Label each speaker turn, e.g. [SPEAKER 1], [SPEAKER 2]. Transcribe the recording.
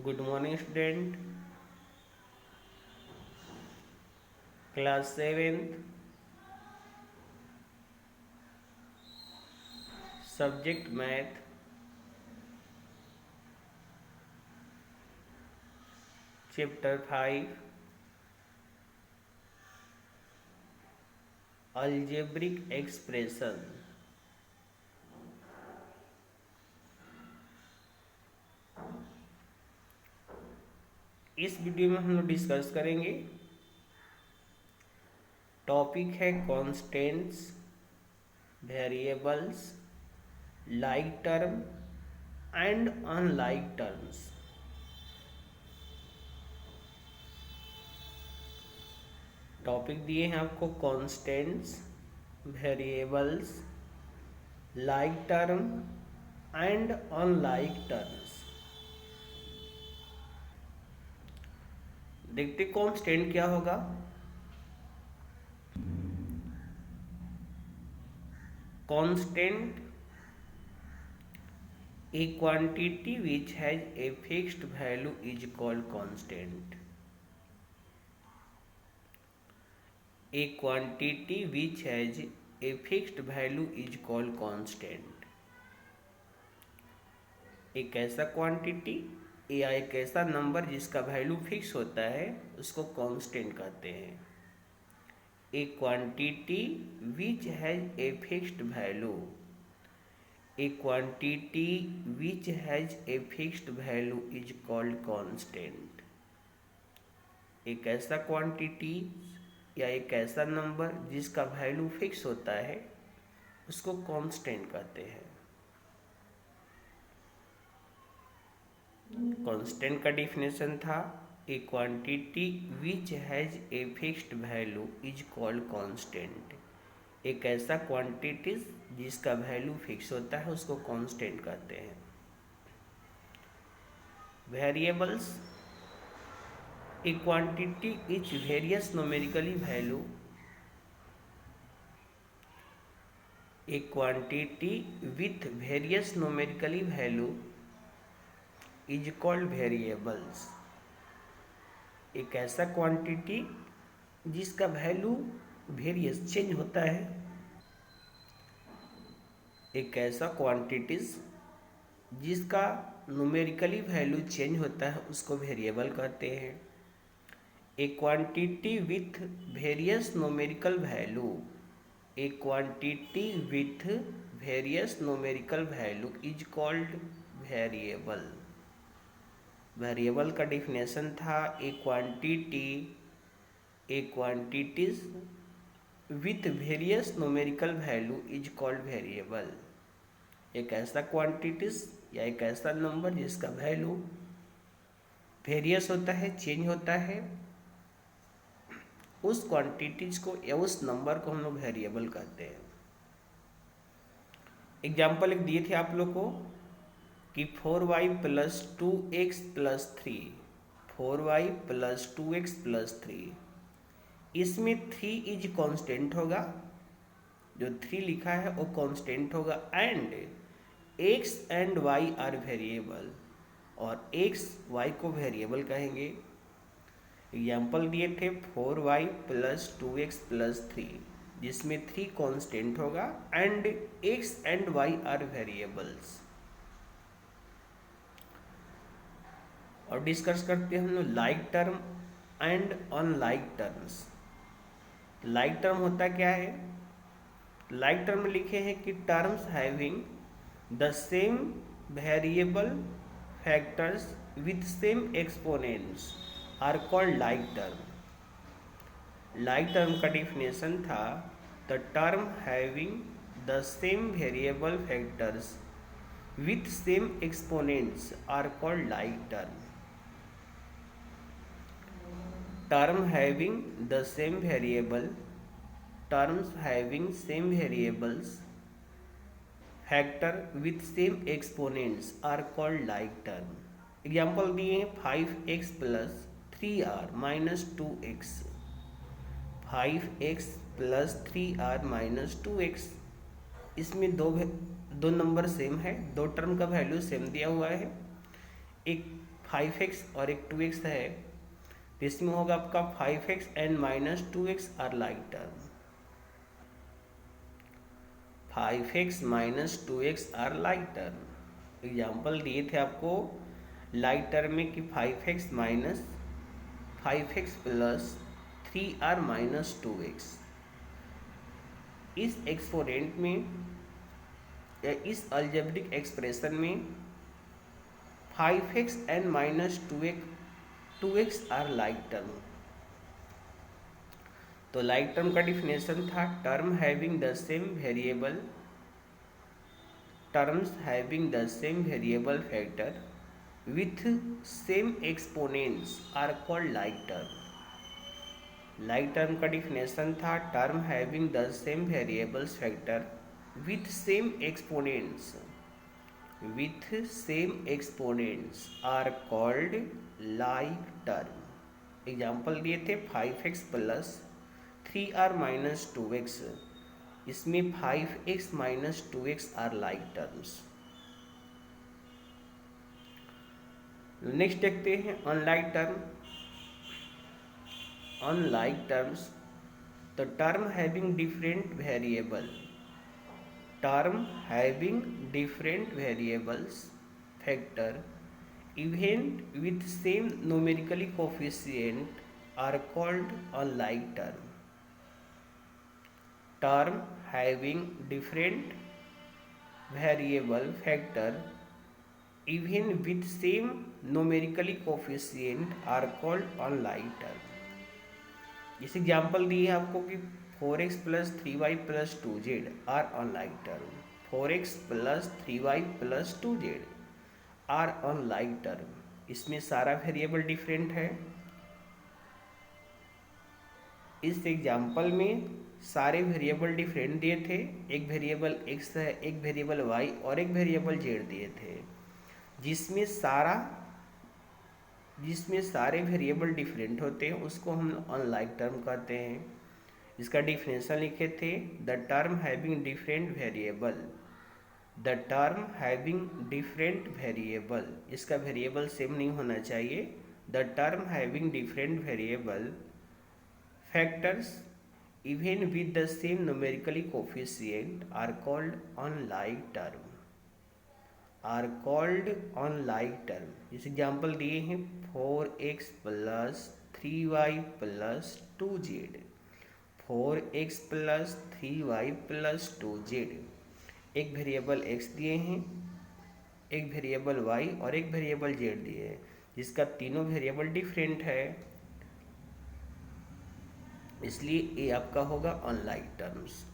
[SPEAKER 1] Good morning, student. Class 7th, subject math, chapter 5, algebraic expression. इस video में हम लोग डिस्कस करेंगे। टॉपिक है constants, variables, like term and unlike terms. Topic दिए हैं आपको constants, variables, like term and unlike terms. देखते कांस्टेंट क्या होगा। Constant A quantity which has a fixed value is called constant. A quantity which has a fixed value is called constant. एक ऐसा quantity या एक ऐसा नंबर जिसका value fix होता है उसको कांस्टेंट कहते हैं। ए quantity which has a fixed value, A quantity which has a fixed value is called constant. एक ऐसा क्वांटिटी या एक ऐसा नंबर जिसका वैल्यू फिक्स होता है उसको कांस्टेंट कहते हैं। कांस्टेंट का डिफिनेशन था ए quantity which has a fixed value is called constant. एक ऐसा क्वांटिटी जिसका वैल्यू फिक्स होता है उसको कांस्टेंट कहते हैं। Variables, A quantity etch various numerically value, A quantity with various numerically value is called variables. एक ऐसा क्वांटिटी जिसका वैल्यू वेरियस चेंज होता है, एक ऐसा क्वांटिटीज जिसका न्यूमेरिकली वैल्यू चेंज होता है उसको वेरिएबल कहते हैं। ए quantity with various numerical value, A quantity with various numerical value is called variable. Variable का डिफिनेशन था ए quantity, A quantities with various numerical value is called variable. एक ऐसा क्वांटिटीज या एक ऐसा नंबर जिसका वैल्यू वेरियस होता है, चेंज होता है, उस क्वांटिटीज को या उस नंबर को हम लोग वेरिएबल कहते हैं। एग्जाम्पल एक दिए थे आप लोग को कि 4y plus 2x plus 3, 4y plus 2x plus 3, इसमें 3 इज कांस्टेंट होगा, जो 3 लिखा है वो कांस्टेंट होगा, and x and y are variable, और x y को वेरिएबल कहेंगे। एग्जाम्पल दिए थे 4y प्लस 2x प्लस 3, जिसमें 3 कांस्टेंट होगा and x and y are variables. और डिस्कस करते हैं हम लोग like term and unlike terms. Like term होता क्या है? लाइक टर्म लिखे हैं कि terms having the same variable factors with same exponents are called like term. Like term का डिफिनेशन था the term having the same variable factors with same exponents are called like term. term having the same variable, terms having same variables factor with same exponents are called like term। Example दिए हैं 5x plus 3r minus 2x, 5x plus 3r minus 2x। इसमें दो number same है, दो term का value same दिया हुआ है। एक 5x और एक 2x है, तो इसमें होगा आपका 5x and minus 2x are like term. 5x minus 2x are like term. Example दिए थे आपको लाइक टर्म में कि 5x minus 5x plus 3r minus 2x। इस एक्सपोनेंट में या इस अलजेब्रिक एक्सप्रेशन में 5x and minus 2x are like term. तो लाइक टर्म का डिफिनेशन था term having the same variable, terms having the same variable factor with same exponents are called like term. Like term का definition था term having the same variables factor with same exponents are called like term. Example दिए थे 5x plus 3r minus 2x, इसमें 5x minus 2x are like terms. Next देखते हैं unlike term. Unlike terms, the term having different variable, term having different variables factor even with same numerically coefficient are called unlike term. Term having different variable factor even with same numerically coefficient are called unlike term. इस example दी है आपको कि 4x plus 3y plus 2z are unlike term. 4x plus 3y plus 2z are unlike term. इसमें सारा variable different है। इस example में सारे वेरिएबल डिफरेंट दिए थे, एक वेरिएबल x है, एक वेरिएबल y और एक वेरिएबल z दिए थे, जिसमें सारे वेरिएबल डिफरेंट होते हैं उसको हम अनलाइक टर्म कहते हैं। इसका डिफिनेशन लिखे थे the term having different variable, the term having different variable, इसका वेरिएबल सेम नहीं होना चाहिए। The term having different variable factors even with the same numerically coefficient are called unlike term, are called unlike term. इस example दिए हैं 4x plus 3y plus 2z, 4x plus 3y plus 2z। एक variable x दिए हैं, एक variable y और एक variable z दिए हैं, जिसका तीनों वेरिएबल डिफरेंट है, इसलिए ये आपका होगा अनलाइक टर्म्स।